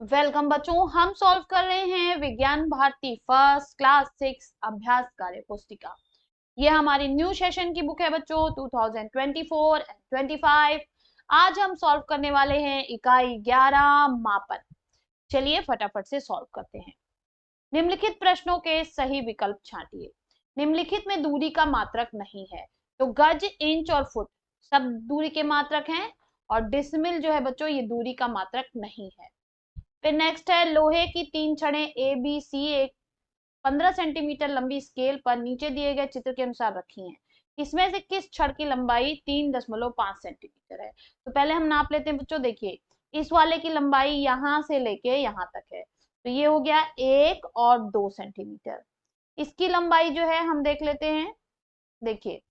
Welcome बच्चों, हम solve कर रहे हैं विज्ञान भारती फर्स्ट क्लास 6 अभ्यास कार्य पुस्तिका। ये हमारी न्यू सेशन की बुक है बच्चों 2024 एंड 25। आज हम सॉल्व करने वाले हैं इकाई 11 मापन। चलिए फटाफट से सॉल्व करते हैं। निम्नलिखित प्रश्नों के सही विकल्प छांटिए। निम्नलिखित में दूरी का मात्रक नहीं है, तो गज, इंच और फुट सब दूरी के मात्रक हैं, और डिसमिल जो है बच्चों ये दूरी का मात्रक नहीं है। फिर नेक्स्ट है, लोहे की 3 छड़ें ए बी सी एक 15 सेंटीमीटर लंबी स्केल पर नीचे दिए गए चित्र के अनुसार रखी हैं। इसमें से किस छड़ की लंबाई 3.5 सेंटीमीटर है? तो पहले हम नाप लेते हैं बच्चों। देखिए, इस वाले की लंबाई यहां से लेके यहां तक है, तो ये हो गया 1 और 2 सेंटीमीटर। इसकी लंबाई जो है हम देख लेते हैं। देखिए,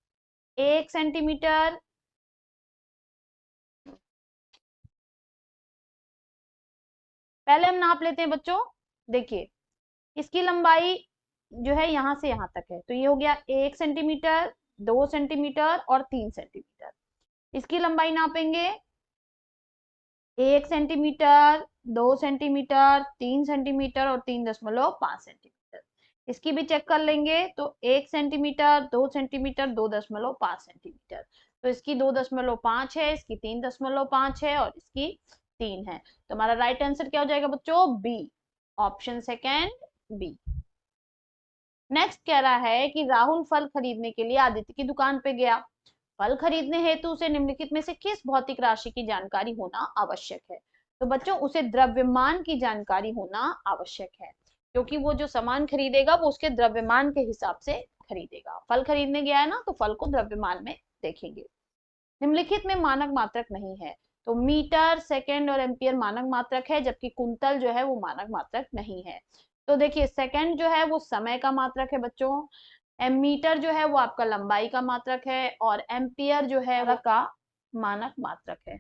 1 सेंटीमीटर, पहले हम नाप लेते हैं बच्चों। देखिए, इसकी लंबाई जो है यहां से यहां तक है, तो ये हो गया 1 सेंटीमीटर, 2 सेंटीमीटर और 3 सेंटीमीटर। इसकी लंबाई नापेंगे 1 सेंटीमीटर, 2 सेंटीमीटर, 3 सेंटीमीटर और 3.5 सेंटीमीटर। इसकी भी चेक कर लेंगे, तो 1 सेंटीमीटर, 2 सेंटीमीटर, 2.5 सेंटीमीटर। तो इसकी 2.5 है, इसकी 3.5 है और इसकी 3 है। तो हमारा राइट आंसर क्या हो जाएगा बच्चों? B, option second B. Next कह रहा है कि राहुल फल खरीदने के लिए आदित्य की दुकान पे गया। फल खरीदने हेतु उसे निम्नलिखित में से किस भौतिक राशि की जानकारी होना आवश्यक है? तो बच्चों, उसे द्रव्यमान की जानकारी होना आवश्यक है, क्योंकि वो जो सामान खरीदेगा वो उसके द्रव्यमान के हिसाब से खरीदेगा। फल खरीदने गया है ना, तो फल को द्रव्यमान में देखेंगे। निम्नलिखित में मानक मात्रक नहीं है, तो मीटर, सेकंड और एम्पियर मानक मात्रक है, जबकि कुंतल जो है वो मानक मात्रक नहीं है। तो देखिए, सेकंड जो है वो समय का मात्रक है बच्चों, मीटर जो है वो आपका लंबाई का मात्रक है, और एम्पियर जो है वो का मानक मात्रक है।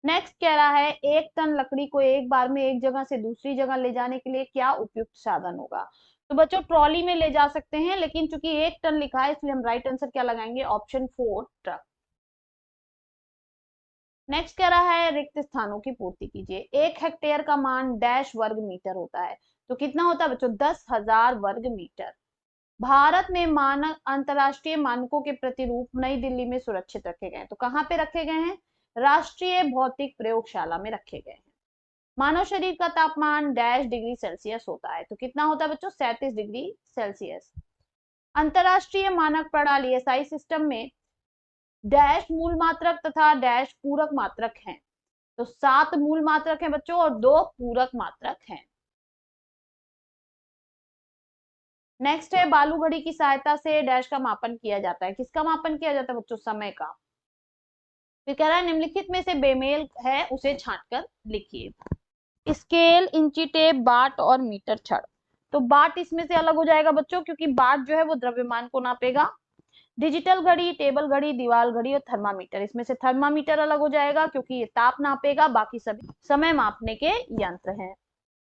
नेक्स्ट कह रहा है, 1 टन लकड़ी को एक बार में एक जगह से दूसरी जगह ले जाने के लिए क्या उपयुक्त साधन होगा? तो बच्चों, ट्रॉली में ले जा सकते हैं, लेकिन चूंकि 1 टन लिखा है इसलिए हम राइट आंसर क्या लगाएंगे? Option 4 truck. नेक्स्ट कह रहा है, रिक्त स्थानों की पूर्ति कीजिए। 1 हेक्टेयर का मान डैश वर्ग मीटर होता है, तो कितना होता है बच्चों? 10,000 वर्ग मीटर। भारत में मानक अंतरराष्ट्रीय मानकों के प्रतिरूप नई दिल्ली में सुरक्षित रखे गए हैं, तो कहाँ पे रखे गए हैं? राष्ट्रीय भौतिक प्रयोगशाला में रखे गए हैं। मानव शरीर का तापमान डैश डिग्री सेल्सियस होता है, तो कितना होता है बच्चों? 37 डिग्री सेल्सियस। अंतरराष्ट्रीय मानक प्रणाली एसआई सिस्टम में डैश मूल मात्रक तथा डैश पूरक मात्रक हैं, तो 7 मूल मात्रक हैं बच्चों और 2 पूरक मात्रक हैं। नेक्स्ट है, बालू घड़ी की सहायता से डैश का मापन किया जाता है। किसका मापन किया जाता है बच्चों? समय का। फिर कह रहा है, निम्नलिखित में से बेमेल है उसे छांटकर लिखिए। स्केल, इंची टेप, बाट और मीटर छड़। तो बाट इसमें से अलग हो जाएगा बच्चों, क्योंकि बाट जो है वो द्रव्यमान को नापेगा। डिजिटल घड़ी, टेबल घड़ी, दीवार घड़ी और थर्मामीटर, इसमें से थर्मामीटर अलग हो जाएगा क्योंकि ये ताप नापेगा, बाकी सभी समय मापने के यंत्र हैं।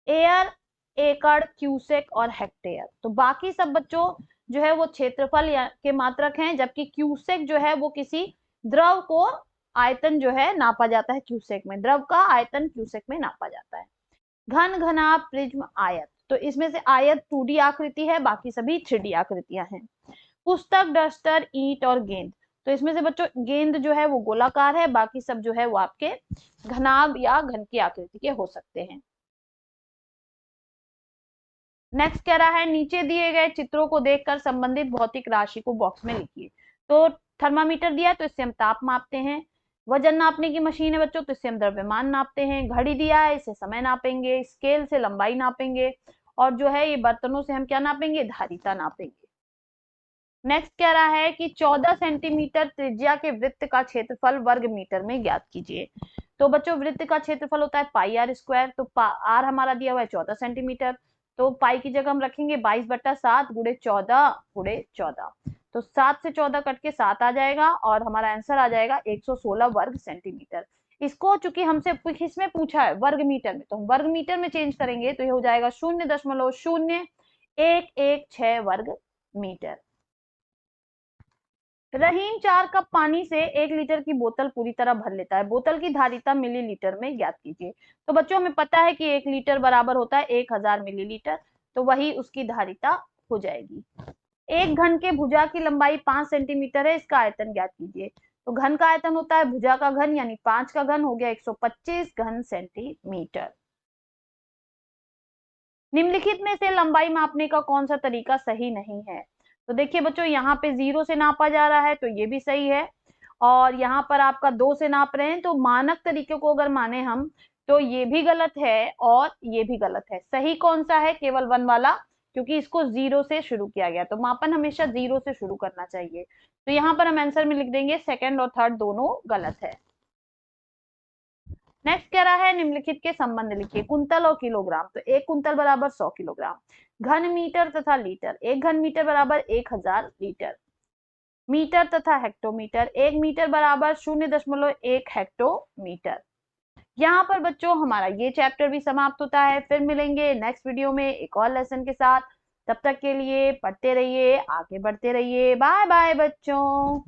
एयर, एकड़, क्यूसेक और हेक्टेयर, तो बाकी सब बच्चों जो है वो क्षेत्रफल के मात्रक हैं, जबकि क्यूसेक जो है वो किसी द्रव को आयतन जो है नापा जाता है। क्यूसेक में द्रव का आयतन क्यूसेक में नापा जाता है। घन, घना, प्रिज्म, आयत, तो इसमें से आयत 2D आकृति है, बाकी सभी 3D आकृतियां हैं। पुस्तक, डस्टर, ईंट और गेंद, तो इसमें से बच्चों गेंद जो है वो गोलाकार है, बाकी सब जो है वो आपके घनाभ या घन की आकृति के हो सकते हैं। नेक्स्ट कह रहा है, नीचे दिए गए चित्रों को देखकर संबंधित भौतिक राशि को बॉक्स में लिखिए। तो थर्मामीटर दिया है, तो इससे हम ताप मापते हैं। वजन नापने की मशीन है बच्चों, तो इससे हम द्रव्यमान नापते हैं। घड़ी दिया है, इससे समय नापेंगे। स्केल से लंबाई नापेंगे, और जो है ये बर्तनों से हम क्या नापेंगे? धारिता नापेंगे। नेक्स्ट कह रहा है कि 14 सेंटीमीटर त्रिज्या के वृत्त का क्षेत्रफल वर्ग मीटर में ज्ञात कीजिए। तो बच्चों, वृत्त का क्षेत्रफल होता है पाई आर स्क्वायर, तो आर हमारा दिया हुआ है 14 सेंटीमीटर, तो पाई की जगह हम रखेंगे 22/7 गुणे 14 गुणे 14, तो 7 से 14 कट के 7 आ जाएगा और हमारा आंसर आ जाएगा 116 वर्ग सेंटीमीटर। इसको चूंकि हमसे किसमें पूछा है? वर्ग मीटर में, तो हम वर्ग मीटर में चेंज करेंगे तो ये हो जाएगा 0.0116 वर्ग मीटर। रहीम 4 कप पानी से 1 लीटर की बोतल पूरी तरह भर लेता है। बोतल की धारिता मिलीलीटर में ज्ञात कीजिए। तो बच्चों हमें पता है कि 1 लीटर बराबर होता है 1000 मिलीलीटर, तो वही उसकी धारिता हो जाएगी। एक घन के भुजा की लंबाई 5 सेंटीमीटर है, इसका आयतन ज्ञात कीजिए। तो घन का आयतन होता है भुजा का घन, यानी 5 का घन हो गया 125 घन सेंटीमीटर। निम्नलिखित में से लंबाई मापने का कौन सा तरीका सही नहीं है? तो देखिए बच्चों, यहाँ पे 0 से नापा जा रहा है तो ये भी सही है, और यहाँ पर आपका 2 से नाप रहे हैं, तो मानक तरीके को अगर माने हम तो ये भी गलत है और ये भी गलत है। सही कौन सा है? केवल 1 वाला, क्योंकि इसको 0 से शुरू किया गया, तो मापन हमेशा 0 से शुरू करना चाहिए। तो यहाँ पर हम आंसर में लिख देंगे सेकंड और थर्ड दोनों गलत है। नेक्स्ट कह रहा है निम्नलिखित के संबंध लिखिए। कुंतल और किलोग्राम, तो 1 कुंतल बराबर 100 किलोग्राम। घन मीटर तथा लीटर, 1 घन मीटर बराबर 1000 लीटर। मीटर तथा हेक्टोमीटर, 1 मीटर बराबर 0.1 हेक्टोमीटर। यहाँ पर बच्चों हमारा ये चैप्टर भी समाप्त होता है। फिर मिलेंगे नेक्स्ट वीडियो में एक और लेसन के साथ। तब तक के लिए पढ़ते रहिए, आगे बढ़ते रहिए। बाय बाय बच्चों।